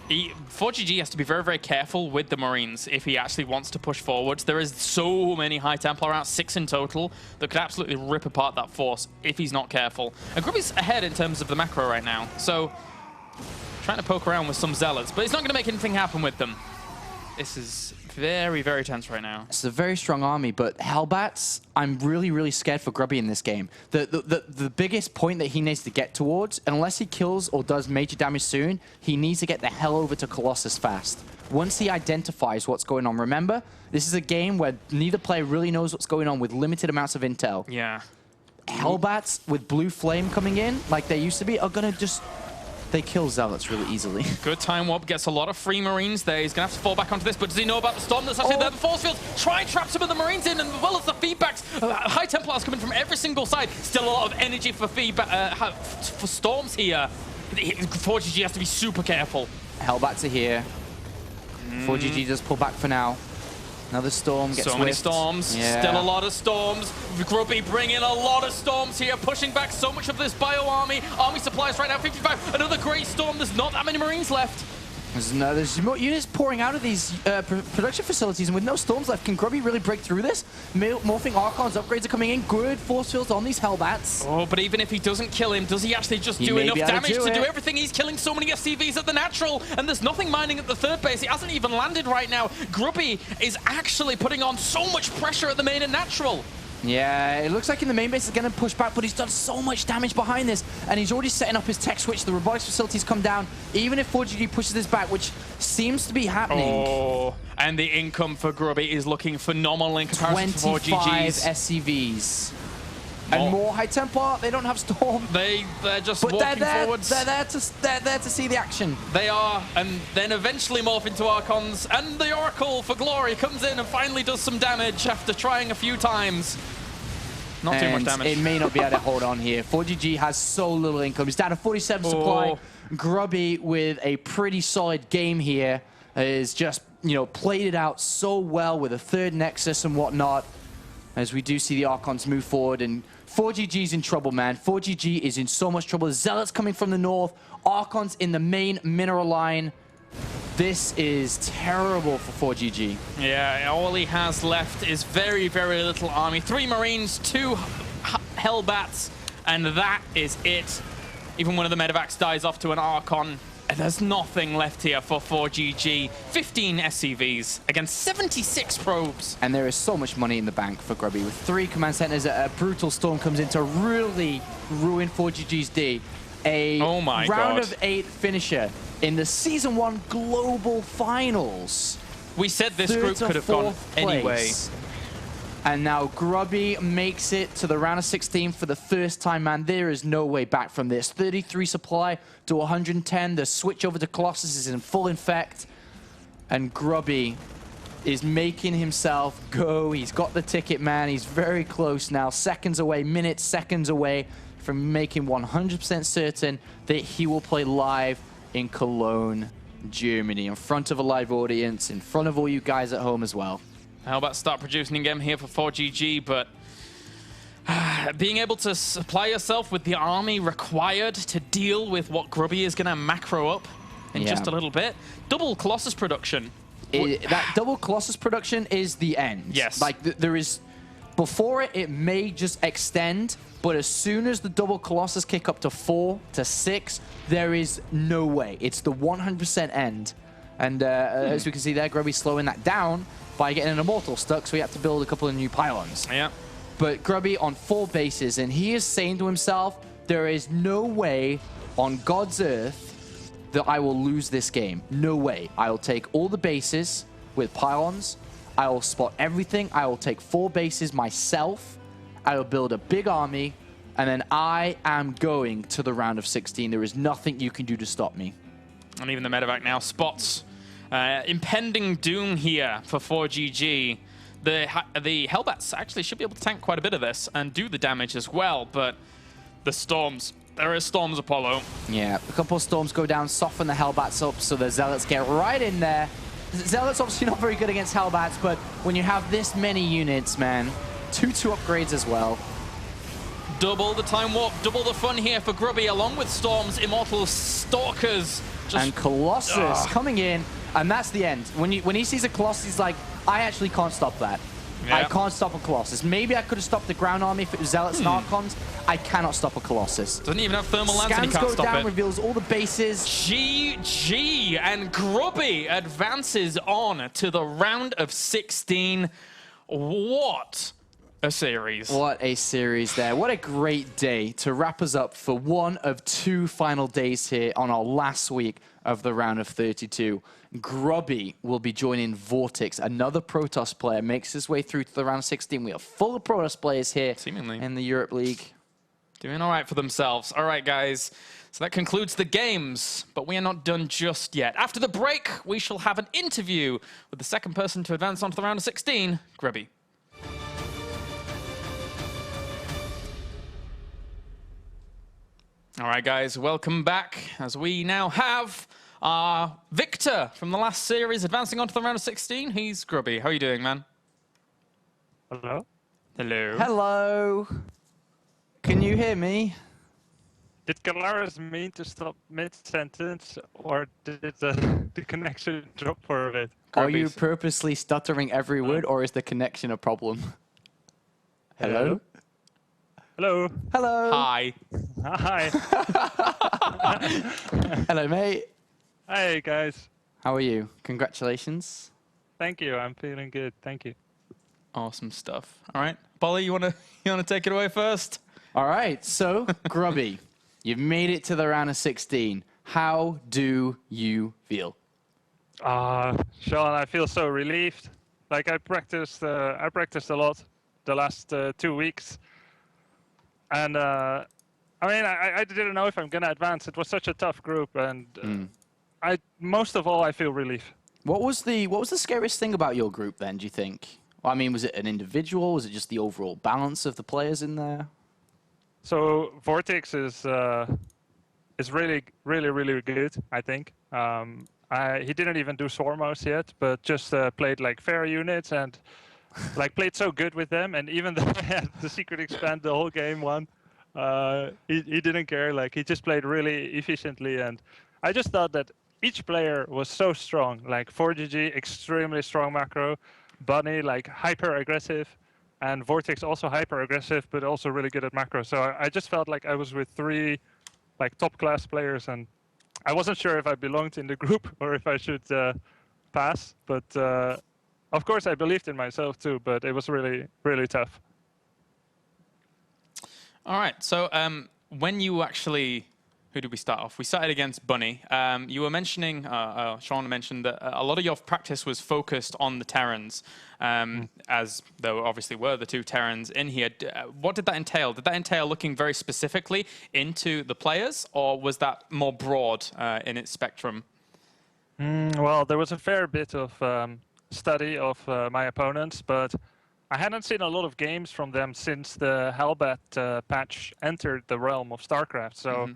ForGG has to be very, very careful with the Marines if he actually wants to push forwards. There is so many High Templar out, 6 in total, that could absolutely rip apart that force if he's not careful. And Grubby's ahead in terms of the macro right now, so trying to poke around with some Zealots, but he's not going to make anything happen with them. This is very, very tense right now. It's a very strong army, but Hellbats, I'm really, really scared for Grubby in this game. The biggest point that he needs to get towards, unless he kills or does major damage soon, he needs to get the hell over to Colossus fast. Once he identifies what's going on, remember, this is a game where neither player really knows what's going on with limited amounts of intel. Yeah. Hellbats with Blue Flame coming in, like they used to be, are going to just... They kill Zealots really easily. Good time warp, gets a lot of free Marines there. He's going to have to fall back onto this, but does he know about the storm that's actually there? The force field, try and trap some of the Marines in, and as well as the feedbacks. High Templars coming from every single side. Still a lot of energy for feedback, for storms here. ForGG has to be super careful. Hellbats are here. ForGG does pull back for now. Another storm gets so many storms, still a lot of storms. Grubby bringing a lot of storms here, pushing back so much of this bio army. Army supplies right now, 55. Another great storm. There's not that many Marines left. There's more units pouring out of these production facilities, and with no storms left, can Grubby really break through this? Morphing Archons, upgrades are coming in. Good force fields on these Hellbats. Oh, but even if he doesn't kill him, does he actually just do enough damage to do everything? He's killing so many SCVs at the natural, and there's nothing mining at the third base. He hasn't even landed right now. Grubby is actually putting on so much pressure at the main and natural. Yeah, it looks like in the main base he's going to push back, but he's done so much damage behind this, and he's already setting up his tech switch. The robotics facilities come down, even if ForGG pushes this back, which seems to be happening. Oh, and the income for Grubby is looking phenomenal in comparison to 25 ForGG's. SCVs. And more High Templar. They don't have Storm. They're just walking forwards. They're there to see the action. They are, and then eventually morph into Archons, and the Oracle for Glory comes in and finally does some damage after trying a few times. Not too much damage. It may not be able to hold on here. ForGG has so little income. He's down to 47 supply. Grubby with a pretty solid game here is just, played it out so well with a third Nexus and whatnot. As we do see the Archons move forward, and ForGG's in trouble, man. ForGG is in so much trouble. Zealots coming from the north, Archons in the main mineral line. This is terrible for ForGG. Yeah, all he has left is very, very little army. 3 Marines, 2 Hellbats, and that is it. Even one of the medevacs dies off to an Archon. And there's nothing left here for ForGG. 15 SCVs against 76 probes. And there is so much money in the bank for Grubby. With 3 command centers, a brutal storm comes in to really ruin ForGG's D. A round of 8 finisher in the Season 1 Global Finals. We said this group could have gone anyway. And now Grubby makes it to the round of 16 for the first time, man. There is no way back from this. 33 supply to 110. The switch over to Colossus is in full effect. And Grubby is making himself go. He's got the ticket, man. He's very close now. Seconds away, minutes, seconds away from making 100% certain that he will play live in Cologne. Germany, in front of a live audience, in front of all you guys at home as well. How about start producing in-game here for ForGG, but being able to supply yourself with the army required to deal with what Grubby is going to macro up in just a little bit. Double Colossus production. That double Colossus production is the end. Yes. Like, there is... Before it, it may just extend, but as soon as the double Colossus kick up to 4 to 6, there is no way. It's the 100% end. And as we can see there, Grubby's slowing that down by getting an Immortal stuck, so he had to build a couple of new pylons. Yeah. But Grubby on 4 bases, and he is saying to himself, there is no way on God's earth that I will lose this game. No way. I'll take all the bases with pylons. I will spot everything. I will take 4 bases myself. I will build a big army. And then I am going to the round of 16. There is nothing you can do to stop me. And even the medevac now spots impending doom here for ForGG. The Hellbats actually should be able to tank quite a bit of this and do the damage as well. But the Storms, there is Storms Apollo. Yeah, a couple of Storms go down, soften the Hellbats up so the Zealots get right in there. Zealots obviously not very good against Hellbats, but when you have this many units, man, 2-2 upgrades as well. Double the time warp, double the fun here for Grubby, along with Storms, Immortal Stalkers. And Colossus coming in, and that's the end. When he sees a Colossus, he's like, I actually can't stop that. Yeah. I can't stop a Colossus. Maybe I could have stopped the ground army if it was Zealots and Archons. I cannot stop a Colossus. Doesn't even have thermal lance and he Scans can't go stop down, it. reveals all the bases. GG, and Grubby advances on to the round of 16. What a series. What a series there. What a great day to wrap us up for one of 2 final days here on our last week of the round of 32. Grubby will be joining Vortex, another Protoss player, makes his way through to the round of 16. We are full of Protoss players here seemingly in the Europe League. Doing all right for themselves. All right, guys. So that concludes the games, but we are not done just yet. After the break, we shall have an interview with the second person to advance onto the round of 16, Grubby. All right, guys, welcome back, as we now have our victor from the last series advancing onto the round of 16. He's Grubby. How are you doing, man? Hello? Hello. Hello. Can you hear me? Did Galaris mean to stop mid-sentence, or did the connection drop for a bit? Are you purposely stuttering every word, or is the connection a problem? Hello? Hello? Hello? Hi. Hi. Hello, mate. Hey, guys. How are you? Congratulations. Thank you. I'm feeling good. Thank you. Awesome stuff. All right, Bolly, you wanna take it away first? All right, so Grubby, you've made it to the round of 16. How do you feel? Sean, I feel so relieved. Like I practiced a lot the last 2 weeks, and I mean, I didn't know if I'm gonna advance. It was such a tough group, and most of all, I feel relief. What was the scariest thing about your group then? Do you think? I mean, was it an individual? Was it just the overall balance of the players in there? So Vortex is really, really, really good, I think. He didn't even do Swarmos yet, but just played like fair units and like played so good with them. And even though I had the secret expand the whole game one, he didn't care. Like he just played really efficiently. And I just thought that each player was so strong. Like ForGG, extremely strong macro. Bunny, like hyper aggressive. And Vortex also hyper aggressive, but also really good at macro. So I just felt like I was with 3 like top class players, and I wasn't sure if I belonged in the group or if I should pass. But of course, I believed in myself too. But it was really, really tough. All right. So when you actually, who did we start off? We started against Bunny. You were mentioning, Sean mentioned that a lot of your practice was focused on the Terrans, as there obviously were the 2 Terrans in here. What did that entail? Did that entail looking very specifically into the players, or was that more broad in its spectrum? Well, there was a fair bit of study of my opponents, but I hadn't seen a lot of games from them since the Hellbat patch entered the realm of StarCraft. So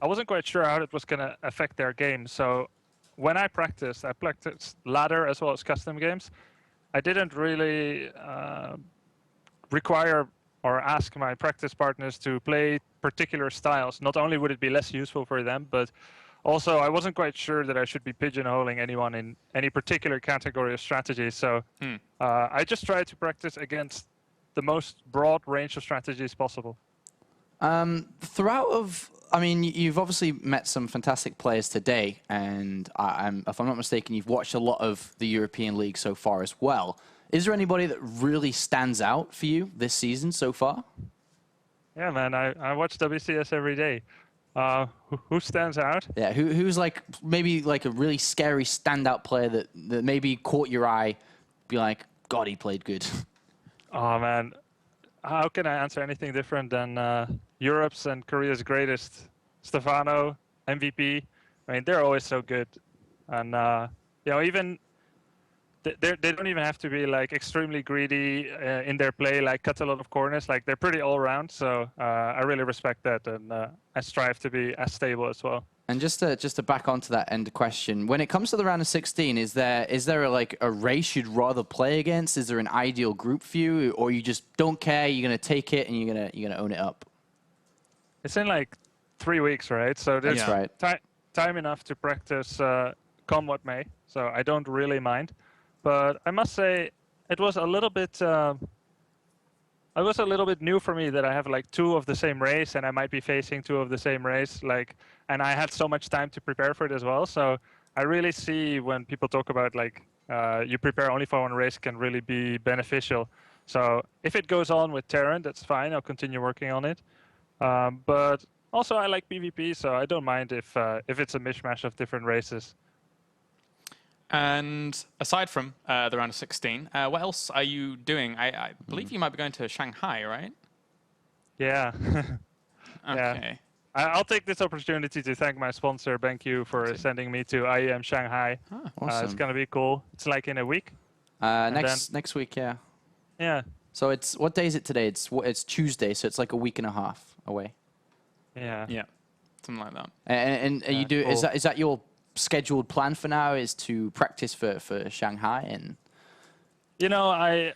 I wasn't quite sure how it was going to affect their game. So when I practiced ladder as well as custom games. I didn't really require or ask my practice partners to play particular styles. Not only would it be less useful for them, but also I wasn't quite sure that I should be pigeonholing anyone in any particular category of strategy. So I just tried to practice against the most broad range of strategies possible. I mean, you've obviously met some fantastic players today, and if I'm not mistaken, you've watched a lot of the European League so far as well. Is there anybody that really stands out for you this season so far? Yeah, man, I watch WCS every day. Who stands out? Yeah, who's like maybe like a really scary standout player that maybe caught your eye, be like, God, he played good. Oh, man. How can I answer anything different than Europe's and Korea's greatest? Stefano, MVP. I mean, they're always so good. And, you know, even they don't even have to be like extremely greedy in their play, like cut a lot of corners. Like they're pretty all round. So I really respect that. And I strive to be as stable as well. And just to back onto that end question, when it comes to the round of 16, is there like a race you'd rather play against? Is there an ideal group for you, or you just don't care? You're gonna take it and you're gonna own it up? It's in like 3 weeks, right? So there's time enough to practice, come what may. So I don't really mind. But I must say, it was a little bit. It was a little bit new for me that I have like 2 of the same race, and I might be facing 2 of the same race. Like, and I had so much time to prepare for it as well. So I really see when people talk about like you prepare only for one race can really be beneficial. So if it goes on with Terran, that's fine. I'll continue working on it. But also I like PvP, so I don't mind if it's a mishmash of different races. And aside from the round of 16, what else are you doing? I believe you might be going to Shanghai, right? Yeah. Okay. Yeah. I'll take this opportunity to thank my sponsor, BenQ, for sending me to IEM Shanghai. Oh, awesome. It's going to be cool. It's like in a week. Next week, yeah. Yeah. So what day is it today? It's Tuesday, so it's like a week and a half away. Yeah. Yeah. Something like that. And you do cool. is that your scheduled plan for now, is to practice for Shanghai? And you know, I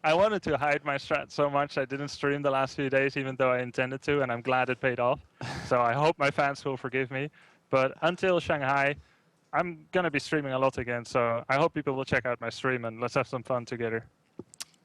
wanted to hide my strat so much I didn't stream the last few days, even though I intended to, and I'm glad it paid off. So I hope my fans will forgive me. But until Shanghai, I'm gonna be streaming a lot again. So I hope people will check out my stream and let's have some fun together.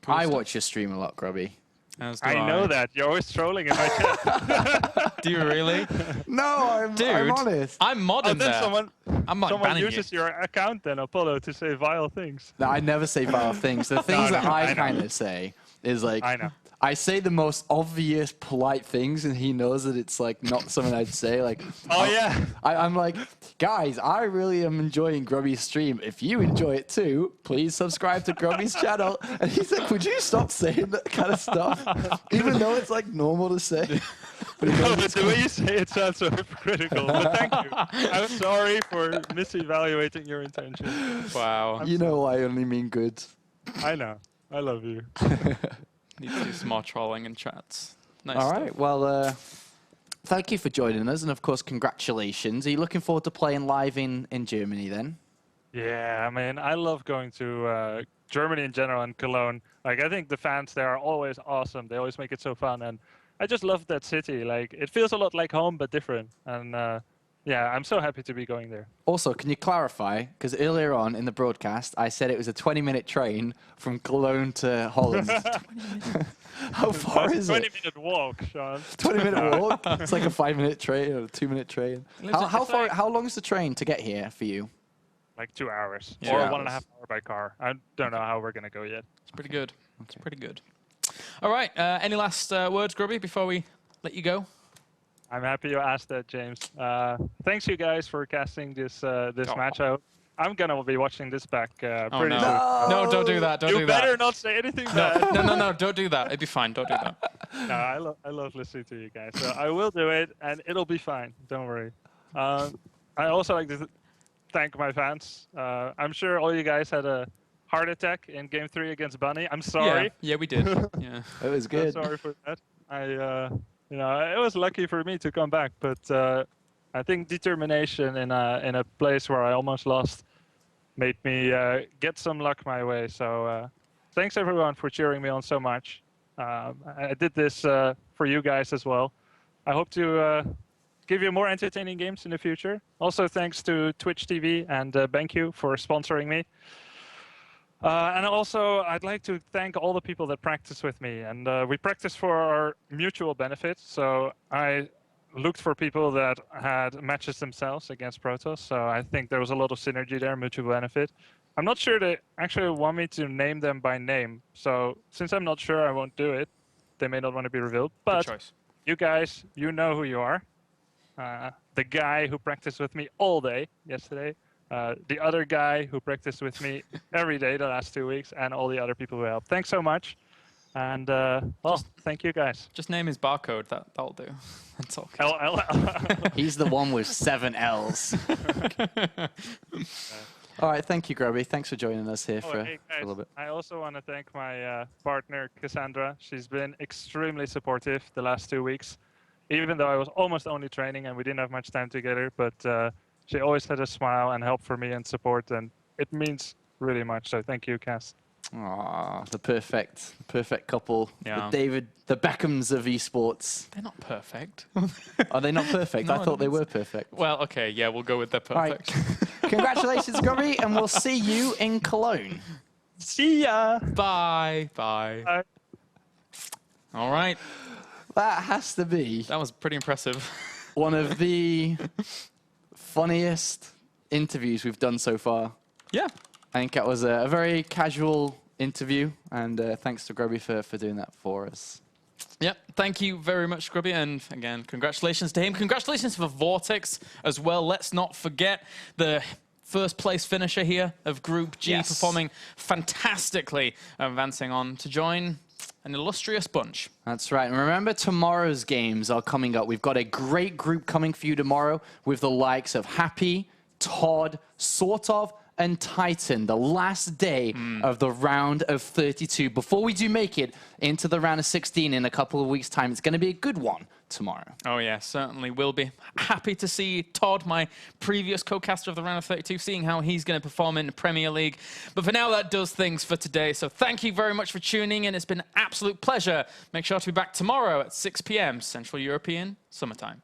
Cool I stuff. watch your stream a lot, Grubby. I know that. You're always trolling in my chat. Do you really? No, I'm honest. I'm modding there. Someone banning uses your account then, Apollo, to say vile things. No, I never say vile things. The things that I kind of say is like, I know. I say the most obvious polite things, and he knows that it's like not something I'd say. Like, I'm like, guys, I really am enjoying Grubby's stream. If you enjoy it too, please subscribe to Grubby's channel. And he's like, would you stop saying that kind of stuff, even though it's like normal to say? But the way you say it sounds so hypocritical. But thank you. I'm sorry for misevaluating your intention. Wow. You know I only mean good. I know. I love you. Need to do some more trolling in chats. Nice All stuff. right. Well, thank you for joining us, and of course, congratulations. Are you looking forward to playing live in Germany then? Yeah, I mean, I love going to Germany in general and Cologne. Like, I think the fans there are always awesome. They always make it so fun, and I just love that city. Like, it feels a lot like home, but different. And yeah, I'm so happy to be going there. Also, can you clarify? Because earlier on in the broadcast, I said it was a 20-minute train from Cologne to Holland. How far is it? 20-minute walk, Sean. 20-minute walk? It's like a 5-minute train or a 2-minute train. How long is the train to get here for you? Like 2 hours. Yeah. Or 2 1.5 hours by car. I don't know how we're going to go yet. It's pretty good. It's pretty good. All right. Any last words, Grubby, before we let you go? I'm happy you asked that, James. Thanks, you guys, for casting this match out. I'm gonna be watching this back pretty soon. No, don't do that. Don't do that. You better not say anything bad. No, don't do that. It'd be fine. Don't do that. No, I love listening to you guys. So I will do it, and it'll be fine. Don't worry. I also like to thank my fans. I'm sure all you guys had a heart attack in Game 3 against Bunny. I'm sorry. Yeah, we did. Yeah. It was good. I'm sorry for that. You know, it was lucky for me to come back, but I think determination in a place where I almost lost made me get some luck my way. So thanks everyone for cheering me on so much. I did this for you guys as well. I hope to give you more entertaining games in the future. Also, thanks to Twitch TV and BenQ for sponsoring me. And also, I'd like to thank all the people that practice with me. And we practice for our mutual benefit. So I looked for people that had matches themselves against Protoss. So I think there was a lot of synergy there, mutual benefit. I'm not sure they actually want me to name them by name. So since I'm not sure, I won't do it. They may not want to be revealed. But you guys, you know who you are. The guy who practiced with me all day yesterday. The other guy who practiced with me every day the last 2 weeks, and all the other people who helped. Thanks so much. And, well, thank you guys. Just name his barcode. That'll do. That's all. LL. He's the one with 7 L's. All right, thank you, Grubby. Thanks for joining us here for Hey a guys, little bit. I also want to thank my partner, Cassandra. She's been extremely supportive the last 2 weeks, even though I was almost only training and we didn't have much time together. But she always had a smile and help for me and support, and it means really much. So thank you, Cass. Aw, the perfect couple. Yeah. The Beckhams of esports. They're not perfect. Are they not perfect? No, I thought they were perfect. Well, okay, yeah, we'll go with the All right. perfect. Congratulations, Grubby, and we'll see you in Cologne. See ya. Bye. Bye. Bye. All right. That has to be That was pretty impressive. one of the funniest interviews we've done so far. Yeah. I think it was a very casual interview, and thanks to Grubby for doing that for us. Yep, thank you very much, Grubby, and again, congratulations to him. Congratulations for Vortex as well. Let's not forget the first place finisher here of Group G, Yes. performing fantastically, advancing on to join an illustrious bunch. That's right. And remember, tomorrow's games are coming up. We've got a great group coming for you tomorrow with the likes of Happy, Todd, Sort of, and Titan, the last day of the round of 32. Before we do make it into the round of 16 in a couple of weeks' time, it's going to be a good one tomorrow. Oh yeah, certainly will be. Happy to see Todd, my previous co-caster of the round of 32, seeing how he's going to perform in the Premier League. But for now, that does things for today. So thank you very much for tuning in. It's been an absolute pleasure. Make sure to be back tomorrow at 6 p.m. Central European Summertime.